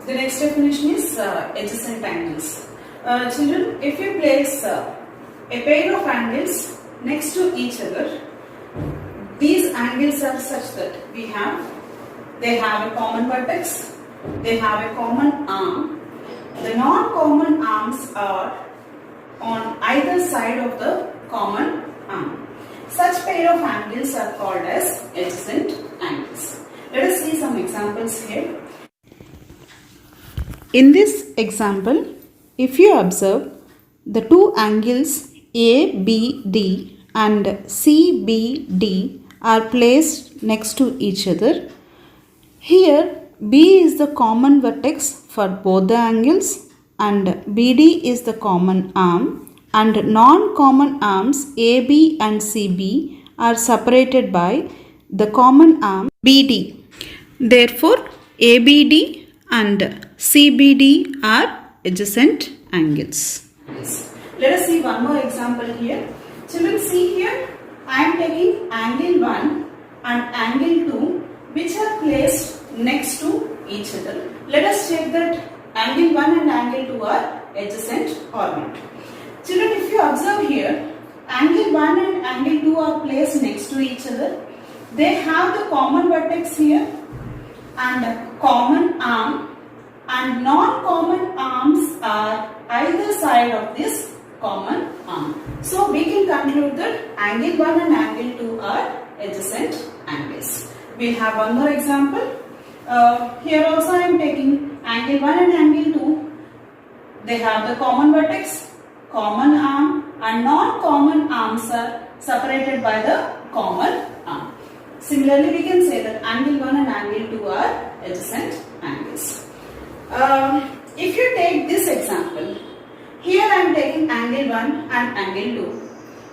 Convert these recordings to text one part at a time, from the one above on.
The next definition is adjacent angles. Children, if you place a pair of angles next to each other, these angles are such that they have a common vertex, they have a common arm. The non-common arms are on either side of the common arm. Such pair of angles are called as adjacent angles. Let us see some examples here. In this example, if you observe the two angles ABD and CBD are placed next to each other. Here B is the common vertex for both the angles and BD is the common arm, and non-common arms AB and CB are separated by the common arm BD. Therefore, ABD and CBD are adjacent angles. Let us see one more example here. Children, see here, I am taking angle 1 and angle 2 which are placed next to each other. Let us check that angle 1 and angle 2 are adjacent or not. Children, if you observe here, angle 1 and angle 2 are placed next to each other. They have the common vertex here and common arm, and non-common arms are either side of this common arm. So we can conclude that angle 1 and angle 2 are adjacent angles. We have one more example. Here also I am taking angle 1 and angle 2. They have the common vertex, common arm, and non-common arms are separated by the common arm. Similarly, we can say that angle 1 and angle 2 are adjacent angles. If you take this example, here I am taking angle 1 and angle 2.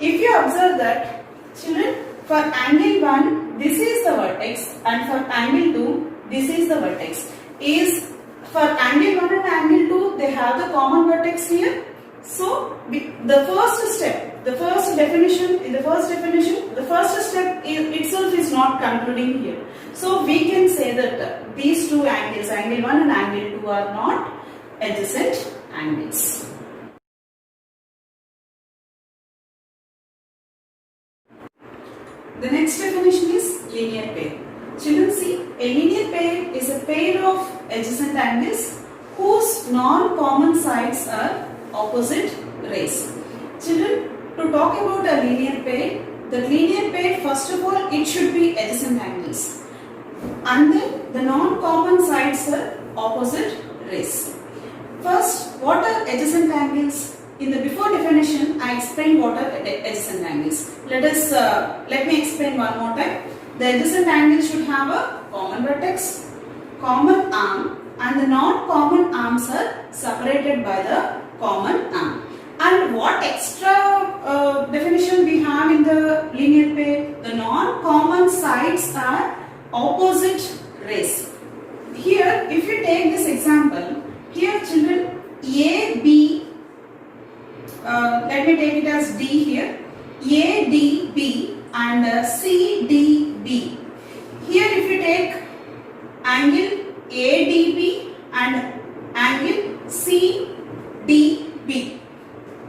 If you observe that, children, for angle 1, this is the vertex, and for angle 2, this is the vertex. For angle 1 and angle 2, they have the common vertex here. So, the first step, the first step itself is not concluding here. So, we can say that these two angles, angle 1 and angle 2 are not adjacent angles. The next definition is linear pair. Children, see, a linear pair is a pair of adjacent angles whose non-common sides are opposite rays. Children, to talk about a linear pair, the linear pair, first of all, it should be adjacent angles, and then the non-common sides are opposite rays. First, what are adjacent angles? In the before definition, I explained what are adjacent angles. Let me explain one more time. The adjacent angle should have a common vertex, common arm, and the non-common arms are separated by the common arm. And what extra definition we have in the linear pair? The non-common sides are opposite rays. Here, if you take this example, here children, AB, let me take it as D here, ADB and CDB. Here if you take angle ADB and angle CDB,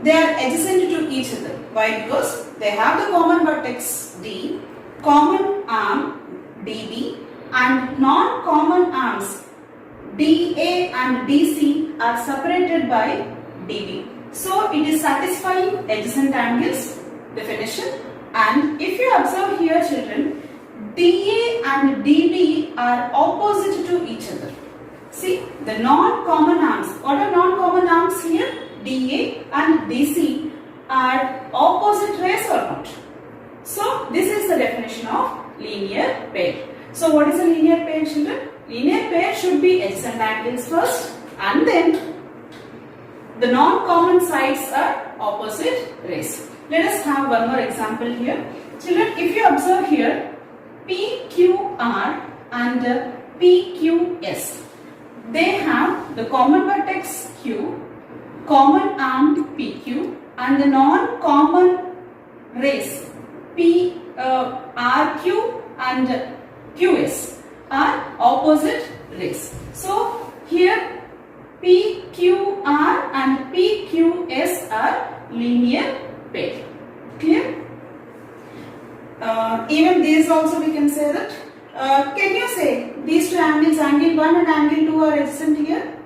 they are adjacent to each other. Why? Because they have the common vertex D, common arm DB, and non-common arms DA and DC are separated by DB. So it is satisfying adjacent angles definition. And if you observe here, children, DA and DB are opposite to each other. See, the non-common arms. What are non-common arms here? DA and DC are opposite rays or not? So this is the definition of linear pair. So what is a linear pair, children? Linear pair should be adjacent angles first, and then the non-common sides are opposite rays. Let us have one more example here. Children, if you observe here, PQR and PQS, they have the common vertex Q, common arm PQ, and the non-common rays RQ and QS are opposite rays. So here PQR and PQS are linear pair. Clear? Even these also we can say that. Can you say these two angles, angle 1 and angle 2 are adjacent here?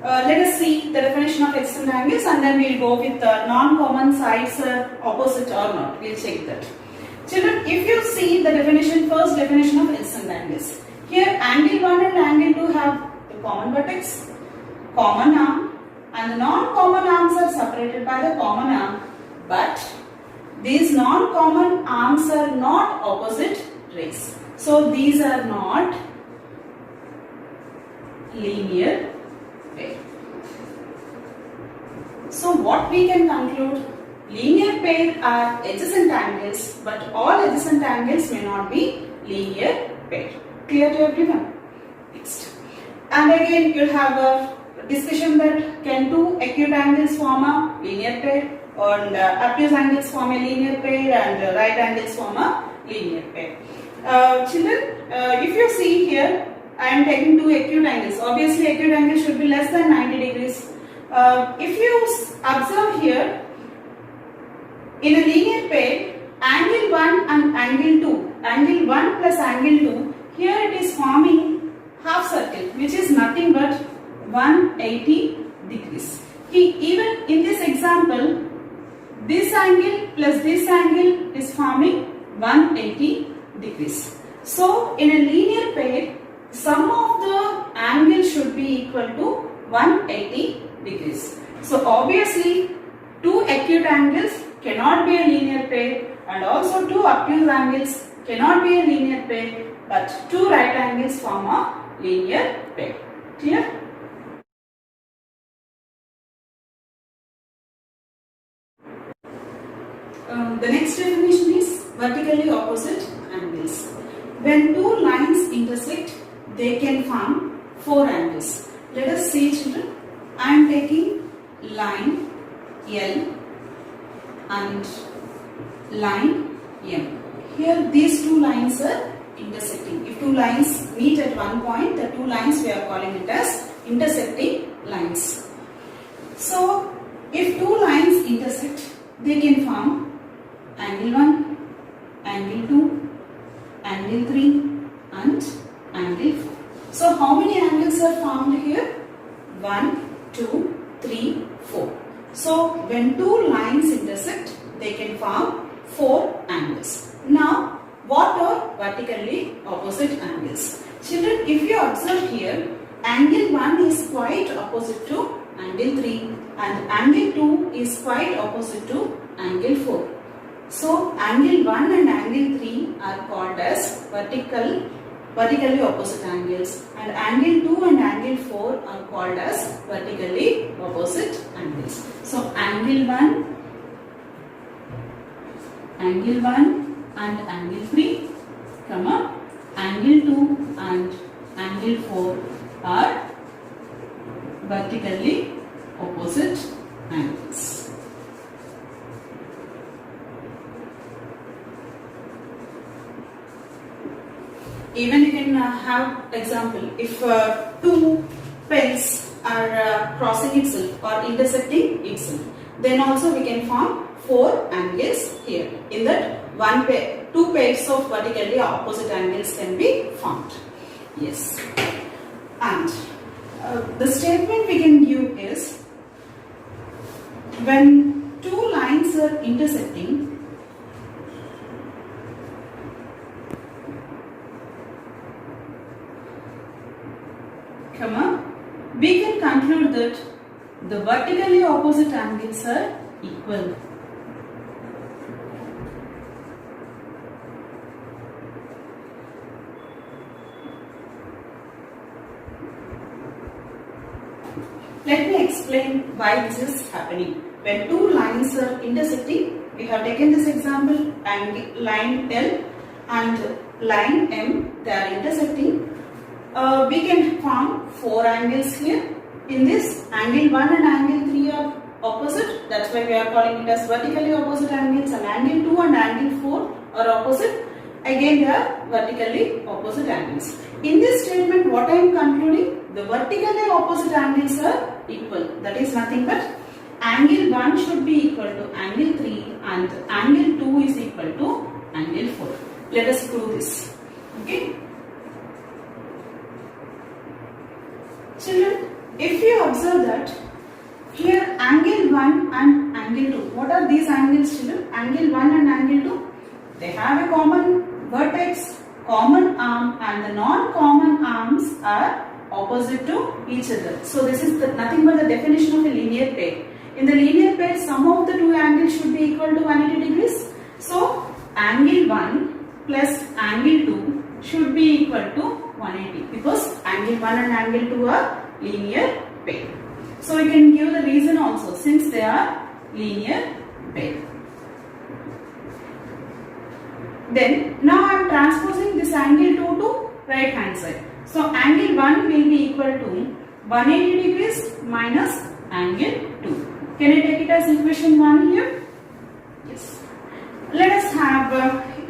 Let us see the definition of adjacent angles and then we will go with non-common sides opposite or not. We will check that. Children, if you see the definition, first definition of adjacent angles. Here angle 1 and angle 2 have the common vertex, common arm, and the non-common arms are separated by the common arm, but these non-common arms are not opposite rays. So these are not linear pair. So what we can conclude? Linear pair are adjacent angles, but all adjacent angles may not be linear pair. Clear to everyone? Next. And again you will have a discussion that can two acute angles form a linear pair, and obtuse angles form a linear pair, and right angles form a linear pair. Children, if you see here, I am taking two acute angles. Obviously acute angle should be less than 90 degrees. If you observe here, in a linear pair, angle 1 and angle 2, angle 1 plus angle 2, here it is forming half circle, which is nothing but 180 degrees. Even in this example, this angle plus this angle is forming 180 degrees. So in a linear pair, sum of the angles should be equal to 180 degrees. So obviously two acute angles cannot be a linear pair, and also two obtuse angles cannot be a linear pair, but two right angles form a linear pair. Clear? The next definition is vertically opposite angles. When two lines intersect, they can form four angles. Let us see, children. I am taking line L and line M. Here these two lines are intersecting. If two lines meet at one point, the two lines we are calling it as intersecting lines. So if two lines intersect, they can form angle 1, angle 2, angle 3 and angle 4. So how many angles are formed here? 1, 2, 3, 4. So when two lines intersect, they can form four angles. Now what are vertically opposite angles? Children, if you observe here, angle 1 is quite opposite to angle 3 and angle 2 is quite opposite to angle 4. So angle 1 and angle 3 are called as vertically opposite angles, and angle 2 and angle 4 are called as vertically opposite angles. So angle 1 and angle 3, angle 2 and angle 4 are vertically opposite angles. Even you can have example, if two pens are crossing itself or intersecting itself, then also we can form four angles here. In that one pair, two pairs of vertically opposite angles can be formed. Yes. And the statement we can give is, when two lines are intersecting, we can conclude that the vertically opposite angles are equal. Let me explain why this is happening. When two lines are intersecting, we have taken this example, and line L and line M, they are intersecting. We can form four angles here. In this, angle 1 and angle 3 are opposite. That's why we are calling it as vertically opposite angles. And angle 2 and angle 4 are opposite. again they are vertically opposite angles. In this statement, what I am concluding? The vertically opposite angles are equal. That is nothing but angle 1 should be equal to angle 3 and angle 2 is equal to angle 4. Let us prove this. Okay. Children, if you observe that here angle 1 and angle 2, what are these angles, children? Angle 1 and angle 2, they have a common vertex, common arm, and the non-common arms are opposite to each other. So this is nothing but the definition of a linear pair. In the linear pair, sum of the two angles should be equal to 180 degrees. So angle 1 plus angle 2 should be equal to 180 because angle 1 and angle 2 are linear pair. So we can give the reason also since they are linear pair. Then now I am transposing this angle 2 to right hand side. So angle 1 will be equal to 180 degrees minus angle 2. Can I take it as equation 1 here? Yes. Let us have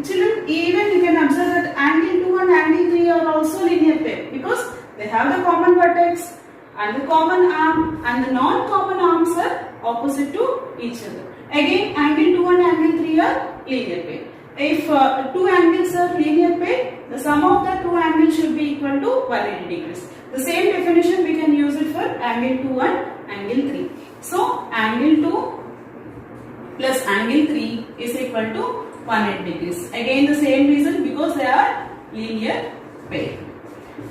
children, even you can observe that angle 2 and angle 3 are also linear pair because they have the common vertex and the common arm and the non-common arms are opposite to each other. Again angle 2 and angle 3 are linear pair. If two angles are linear pair, the sum of the two angles should be equal to 180 degrees. The same definition we can use it for angle 2 and angle 3. So angle 2 plus angle 3 is equal to 180 degrees. Again the same reason because they are linear pair.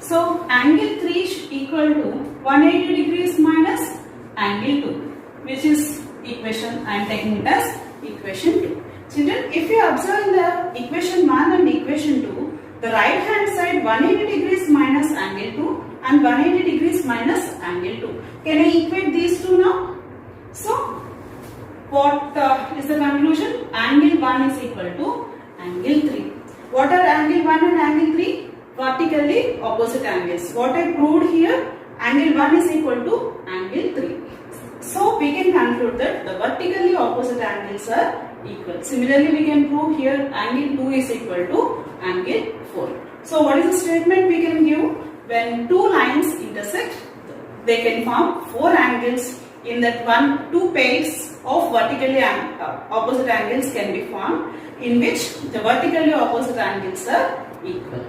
So angle 3 is equal to 180 degrees minus angle 2, which is equation, I am taking it as equation 2. Children, if you observe in the equation 1 and equation 2, the right hand side 180 degrees minus angle 2 and 180 degrees minus angle 2. Can I equate these two now? So, what is the conclusion? Angle 1 is equal to angle 3. What are angle 1 and angle 3? Vertically opposite angles. What I proved here, angle 1 is equal to angle 3. So, we can conclude that the vertically opposite angles are equal. Similarly, we can prove here angle 2 is equal to angle 4. So, what is the statement we can give? When two lines intersect, they can form four angles. In that two pairs of vertically opposite angles can be formed in which the vertically opposite angles are equal.